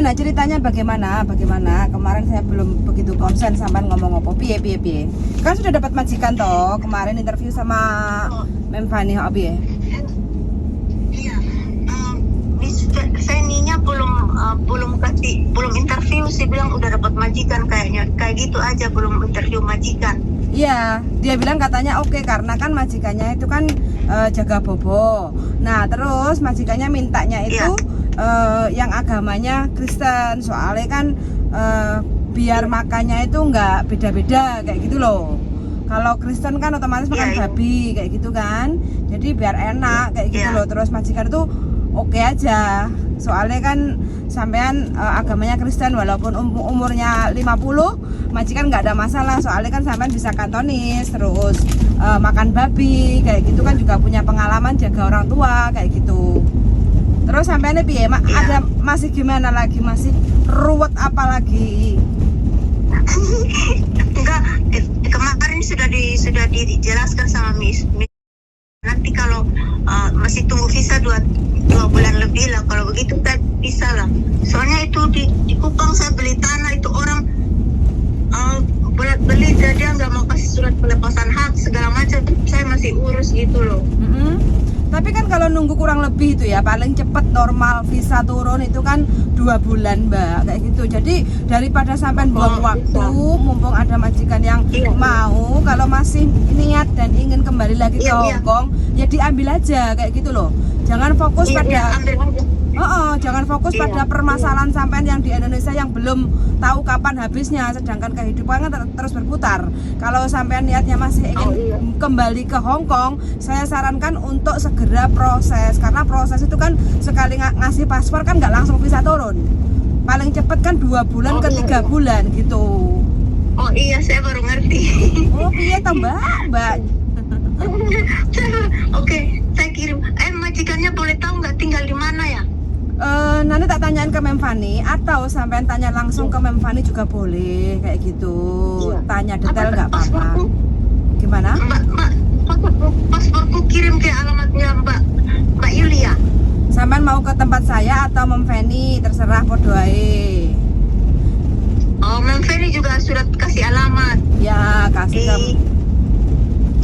gimana ceritanya, bagaimana kemarin saya belum begitu konsen sampai ngomong apa piye kan sudah dapat majikan toh kemarin interview sama Mem Fani piye. Iya, Feni-nya belum interview sih, bilang udah dapat majikan kayaknya, kayak gitu aja, belum interview majikan. Iya, dia bilang katanya oke, karena kan majikannya itu kan jaga bobo. Nah terus majikannya mintanya itu yang agamanya Kristen, soalnya kan biar makannya itu nggak beda-beda kayak gitu loh. Kalau Kristen kan otomatis makan babi kayak gitu kan, jadi biar enak kayak gitu loh. Terus majikan itu oke aja, soalnya kan sampean agamanya Kristen walaupun umurnya 50, majikan nggak ada masalah, soalnya kan sampean bisa kantonis, terus makan babi kayak gitu kan, juga punya pengalaman jaga orang tua kayak gitu. Terus sampeannya piye, ada masih gimana lagi, masih ruwet apa lagi? Enggak, kemarin sudah dijelaskan sama Miss. Nanti kalau masih tunggu visa 2 bulan lebih lah, kalau begitu kan bisa lah. Soalnya itu di Kupang saya beli tanah, itu orang beli, dia nggak mau kasih surat pelepasan hak segala macam, saya masih urus gitu loh. Tapi kan kalau nunggu kurang lebih itu ya paling cepat normal visa turun itu kan 2 bulan mbak kayak gitu. Jadi daripada sampai buang waktu, mumpung ada majikan yang mau, kalau masih niat dan ingin kembali lagi ke Hongkong ya diambil aja kayak gitu loh. Jangan fokus pada jangan fokus pada permasalahan sampean yang di Indonesia yang belum tahu kapan habisnya, sedangkan kehidupan kan terus berputar. Kalau sampean niatnya masih ingin kembali ke Hongkong, saya sarankan untuk segera proses, karena proses itu kan sekali ngasih paspor kan nggak langsung bisa turun, paling cepet kan 2 bulan ke 3 bulan gitu. Oh iya, saya baru ngerti. Oh iya tambah mbak. Oke, saya kirim. Majikannya boleh tahu nggak tinggal di mana ya? Nanti tak tanyain ke Mem Fani, atau sampean tanya langsung ke Mem Fani juga boleh kayak gitu. Tanya detail nggak apa-apa. Gimana? Mbak, pasporku kirim ke alamatnya Mbak Yulia. Sampean mau ke tempat saya atau Mem Fani, terserah podo ae. Oh, Mem Fani juga sudah kasih alamat. Ya, kasih ke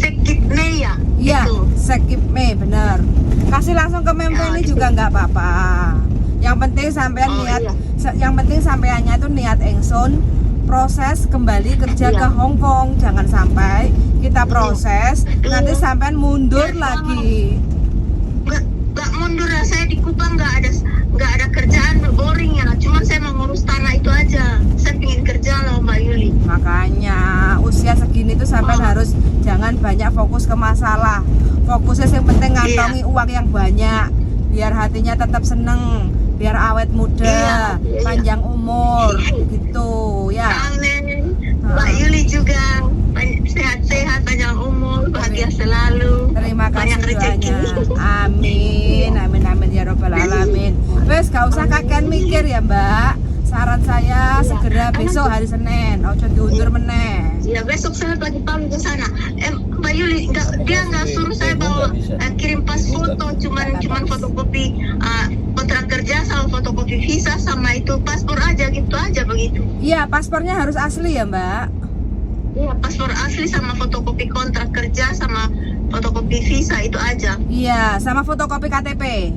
Sekip Mei ya? Iya, Sekip Mei bener. Kasih langsung ke Mem Fani juga nggak apa-apa. Yang penting sampean yang penting sampeannya itu niat engsun proses kembali kerja ke Hongkong. Jangan sampai kita proses nanti sampean mundur lagi. Nggak mundur lah, saya di Kupang nggak ada kerjaan, boring ya. Cuman saya mau ngurus tanah itu aja. Saya ingin kerja loh Mbak Yuli. Makanya usia segini tuh sampean harus jangan banyak fokus ke masalah. Fokusnya yang penting ngantongi uang yang banyak, biar hatinya tetap seneng, biar awet muda, panjang umur gitu ya. Amin. Mbak Yuli juga sehat-sehat, panjang umur, bahagia selalu. Terima kasih banyak rezeki. Amin, amin ya robbal alamin. Wes gak usah kakean mikir ya mbak. Saran saya segera besok hari Senin, ojo diundur meneh. Ya besok saya pagi-pagi ke sana. Mbak Yuli dia nggak suruh saya bawa kirim pas foto, cuman fotokopi kontrak kerja sama fotokopi visa sama itu paspor aja, gitu aja begitu. Iya, paspornya harus asli ya mbak. Iya, paspor asli sama fotokopi kontrak kerja sama fotokopi visa itu aja. Iya, sama fotokopi KTP.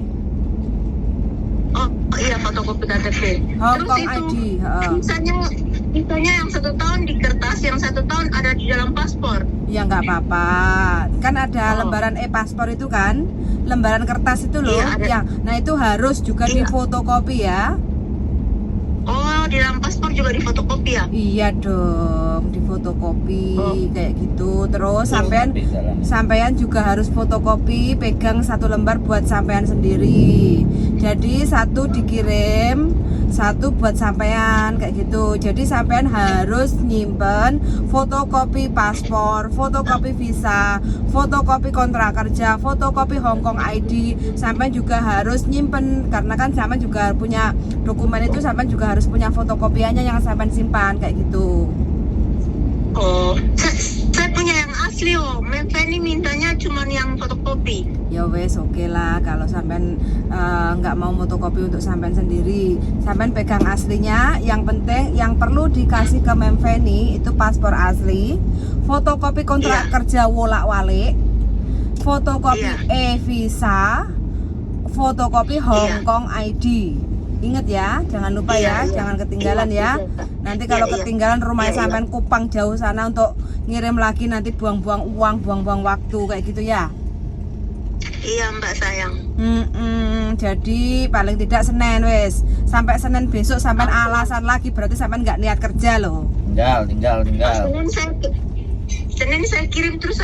Oh iya, fotokopi KTP. Hongkong Terus ID. Visanya yang 1 tahun di kertas, yang 1 tahun ada di dalam paspor. Ya nggak apa-apa. Kan ada lembaran e-paspor itu kan, lembaran kertas itu loh. Nah itu harus juga difotokopi ya. Oh, di dalam paspor juga difotokopi ya? Iya dong, difotokopi kayak gitu. Terus sampean juga harus fotokopi, pegang 1 lembar buat sampean sendiri. Jadi 1 dikirim, 1 buat sampean kayak gitu. Jadi sampean harus nyimpen fotokopi paspor, fotokopi visa, fotokopi kontrak kerja, fotokopi Hongkong ID. Sampean juga harus nyimpen, karena kan sampean juga punya dokumen itu, sampean juga harus punya fotokopiannya yang sampean simpan kayak gitu. Oh, saya punya yang asli asli Memfeni mintanya cuma yang fotokopi. Ya wes oke lah kalau sampean nggak mau fotokopi untuk sampean sendiri, sampean pegang aslinya. Yang penting yang perlu dikasih ke Memfeni itu paspor asli, fotokopi kontrak kerja wolak-walik, fotokopi e-visa, fotokopi Hong Kong ID. Ingat ya, jangan lupa ya, jangan ketinggalan ya. Nanti kalau ketinggalan rumahnya sampean Kupang jauh sana untuk ngirim lagi nanti buang-buang uang, buang-buang waktu kayak gitu ya. Iya Mbak sayang. Jadi paling tidak Senin wes. Sampai Senin besok sampean alasan lagi berarti sampean nggak niat kerja loh. Tinggal. Senin saya kirim terus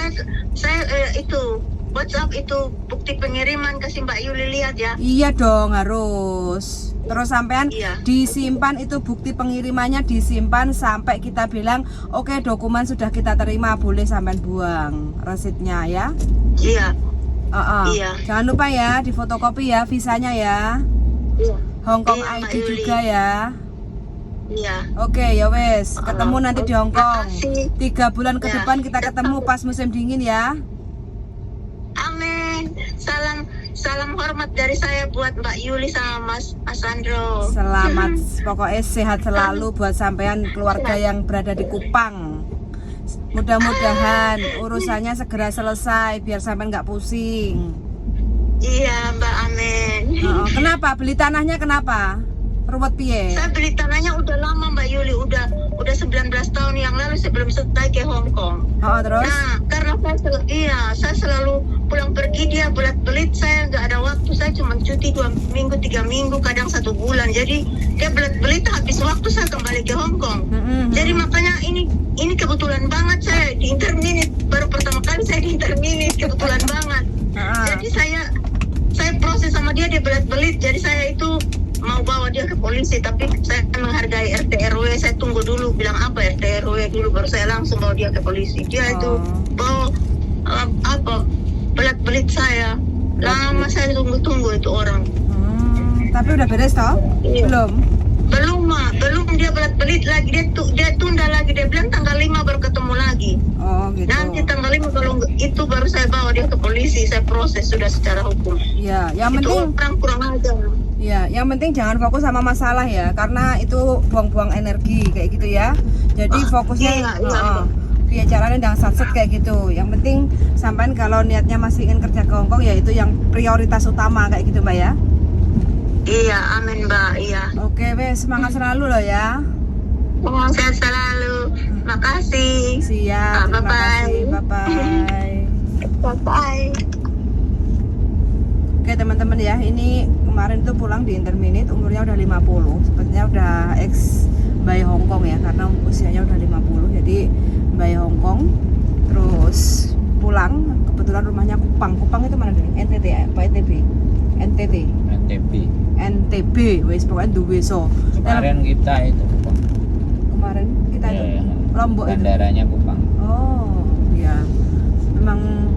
saya itu WhatsApp itu bukti pengiriman kasih Mbak Yuli lihat ya. Iya dong harus. Terus sampean disimpan itu bukti pengirimannya disimpan sampai kita bilang oke, dokumen sudah kita terima, boleh sampean buang resitnya ya. Iya. Iya. Jangan lupa ya di fotokopi ya visanya ya. Iya. Hong Kong Iya, ID Mbak Yuli. juga ya. Iya. Oke ya wes, ketemu nanti di Hong Kong. Makasih. 3 bulan ke Ya. depan kita ketemu pas musim dingin ya. Amin. Salam hormat dari saya buat Mbak Yuli sama Mas Andro. Selamat, pokoknya sehat selalu buat sampean keluarga yang berada di Kupang. Mudah-mudahan urusannya segera selesai biar sampean nggak pusing. Iya Mbak, amin. Kenapa beli tanahnya kenapa? Ruwet piye? Saya beli tanahnya udah lama Mbak Yuli, udah 19 tahun yang lalu sebelum selesai ke Hong Kong. Terus? Nah, karena saya selalu pulang pergi, dia belit-belit, saya nggak ada waktu, saya cuma cuti 2 minggu, 3 minggu, kadang 1 bulan. Jadi dia belit-belit, habis waktu saya kembali ke Hong Kong. Jadi makanya ini kebetulan banget saya di interminit, baru pertama kali saya di interminit, kebetulan banget. Jadi saya proses sama dia belit-belit, jadi saya itu mau bawa dia ke polisi, tapi saya menghargai RT RW, saya tunggu dulu bilang apa RT RW dulu, baru saya langsung bawa dia ke polisi. Dia itu bawa belit-belit saya, lama saya tunggu itu orang. Tapi udah beres toh? Belum dia belit-belit lagi, dia tunda lagi, dia bilang tanggal 5 baru ketemu lagi. Gitu. Nanti tanggal 5 kalau itu baru saya bawa dia ke polisi, saya proses sudah secara hukum. Ya, yang itu penting orang kurang ajar. Ya, yang penting jangan fokus sama masalah ya, karena itu buang-buang energi kayak gitu ya. Jadi fokusnya via caranya jangan satset kayak gitu. Yang penting sampean kalau niatnya masih ingin kerja ke Hong Kong ya itu yang prioritas utama kayak gitu Mbak ya. Iya, amin Mbak, iya. Oke, wes semangat selalu loh ya. Sehat selalu. Makasih. Siap, terima kasih. Bye-bye. Bye-bye. Oke teman-teman ya, ini kemarin tuh pulang di interminit umurnya udah 50. Sepertinya udah ex bayi Hong Kong ya, karena usianya udah 50. Jadi bayi Hong Kong terus pulang, kebetulan rumahnya Kupang. Kupang itu mana nih? NTT apa NTB? NTB, wes pokoknya duwe so. Kemarin kita itu Kupang. Kemarin kita itu Lombok itu. Bandaranya Kupang. Oh, ya. Memang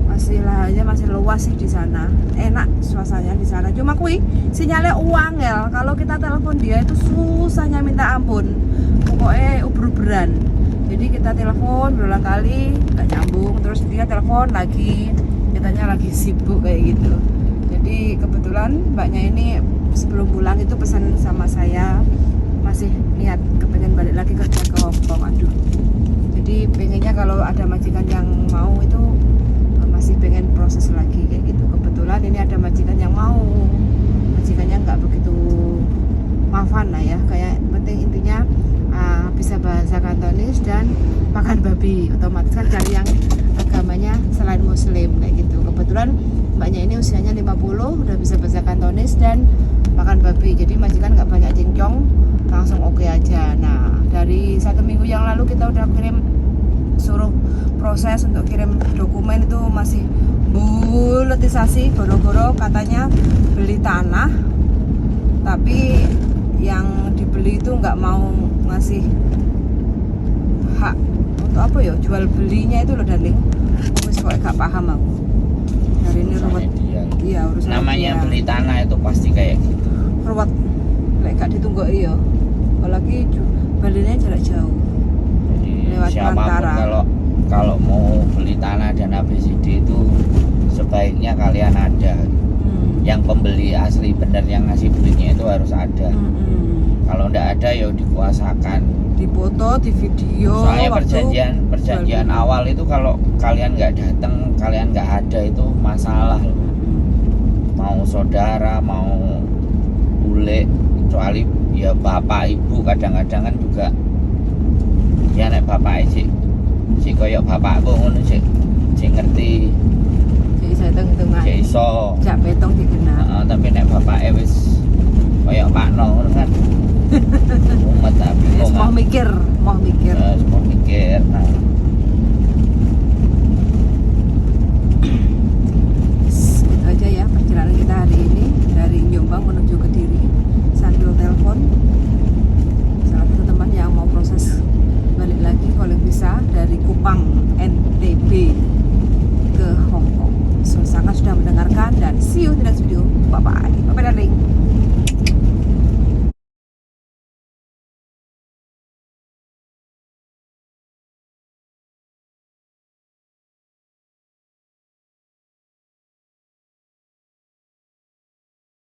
masih lahannya masih luas sih di sana. Enak suasananya di sana. Cuma kui sinyalnya uang ya. Kalau kita telepon dia itu susahnya minta ampun. Pokoknya uber-uberan. Jadi kita telepon berulang kali nggak nyambung, terus dia telepon lagi, kitanya lagi sibuk kayak gitu. Jadi kebetulan mbaknya ini sebelum pulang itu pesan sama saya masih niat kepengen balik lagi kerja ke Hong Kong. Aduh. Jadi pengennya kalau ada majikan yang mau itu masih pengen proses lagi kayak gitu. Kebetulan ini ada majikan yang mau, majikannya nggak begitu mafan lah ya, kayak penting intinya bisa bahasa Kantonis dan makan babi. Otomatis kan cari yang agamanya selain muslim kayak gitu. Kebetulan mbaknya ini usianya 50, udah bisa bahasa Kantonis dan makan babi, jadi majikan nggak banyak cincong, langsung oke aja. Nah dari 1 minggu yang lalu kita udah kirim, suruh proses untuk kirim dokumen, itu masih buletisasi, goro-goro katanya beli tanah, tapi yang dibeli itu nggak mau ngasih hak untuk apa ya, jual belinya itu loh darling. Terus kok gak paham aku hari ini ruwet. Iya urusan namanya dia. Beli tanah itu pasti kayak gitu, Ruwet lek gak ditunggu iya, apalagi belinya jarak jauh jadi lewat siapapun perantara. kalau kalau mau beli tanah dan ABCD itu sebaiknya kalian ada. Yang pembeli asli bener yang ngasih duitnya itu harus ada. Kalau ndak ada ya dikuasakan. Dipoto, di video. Soalnya waktu perjanjian awal itu kalau kalian nggak datang, kalian nggak ada itu masalah. Mau saudara, mau bule, kecuali ya bapak ibu kadang-kadang kan juga. Ya nek bapak sih koyok bapakku ngono sih ngerti. Jadi saya hitung-hitungan. Cek iso. Jak betong digenap. Tapi nek bapake wis koyok Pak No ngono kan. Umat tapi Mau mikir. mau mikir. Nah,